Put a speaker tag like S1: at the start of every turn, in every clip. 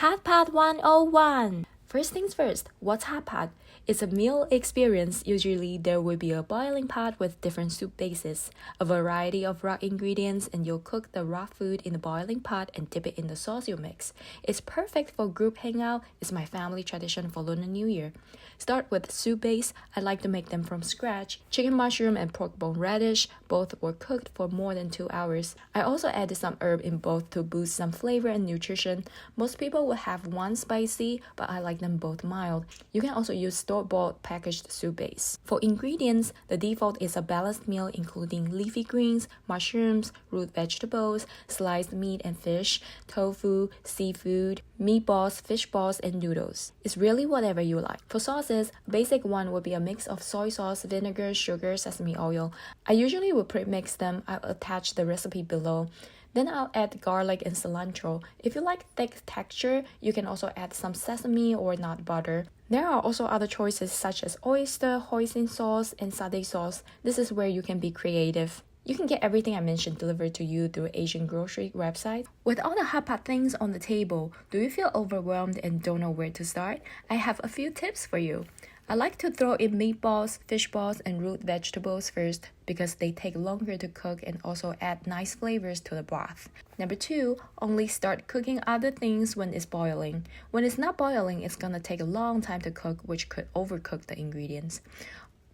S1: Hot Pot 101! First things first, what's hot pot? It's a meal experience. Usually, there will be a boiling pot with different soup bases, a variety of raw ingredients, and you'll cook the raw food in the boiling pot and dip it in the sauce you mix. It's perfect for group hangout. It's my family tradition for Lunar New Year. Start with soup base. I like to make them from scratch. Chicken mushroom and pork bone radish, both were cooked for more than 2 hours. I also added some herb in both to boost some flavor and nutrition. Most people will have one spicy, but I like them both mild. You can also use store-bought packaged soup base. For ingredients, the default is a balanced meal including leafy greens, mushrooms, root vegetables, sliced meat and fish, tofu, seafood, meatballs, fish balls, and noodles. It's really whatever you like. For sauces, a basic one would be a mix of soy sauce, vinegar, sugar, sesame oil. I usually will pre-mix them. I'll attach the recipe below. Then I'll add garlic and cilantro. If you like thick texture, you can also add some sesame or nut butter. There are also other choices such as oyster, hoisin sauce, and satay sauce. This is where you can be creative. You can get everything I mentioned delivered to you through Asian grocery website. With all the hot pot things on the table, do you feel overwhelmed and don't know where to start? I have a few tips for you. I like to throw in meatballs, fish balls, and root vegetables first because they take longer to cook and also add nice flavors to the broth. Number 2, only start cooking other things when it's boiling. When it's not boiling, it's gonna take a long time to cook, which could overcook the ingredients.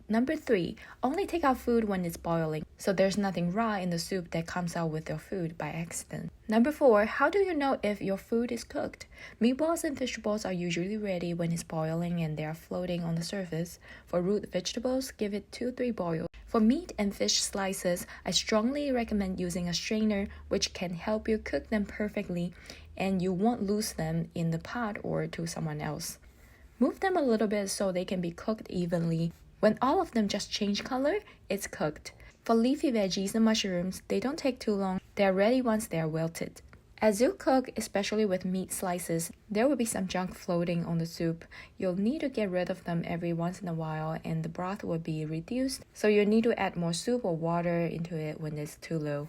S1: Number 3, only take out food when it's boiling, so there's nothing raw in the soup that comes out with your food by accident. Number 4, how do you know if your food is cooked? Meatballs and fish balls are usually ready when it's boiling and they are floating on the surface. For root vegetables, give it 2-3 boils. For meat and fish slices, I strongly recommend using a strainer, which can help you cook them perfectly and you won't lose them in the pot or to someone else. Move them a little bit so they can be cooked evenly. When all of them just change color, it's cooked. For leafy veggies and mushrooms, they don't take too long. They're ready once they're wilted. As you cook, especially with meat slices, there will be some junk floating on the soup. You'll need to get rid of them every once in a while and the broth will be reduced, so you'll need to add more soup or water into it when it's too low.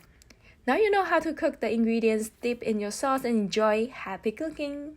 S1: Now you know how to cook the ingredients, dip in your sauce and enjoy. Happy cooking!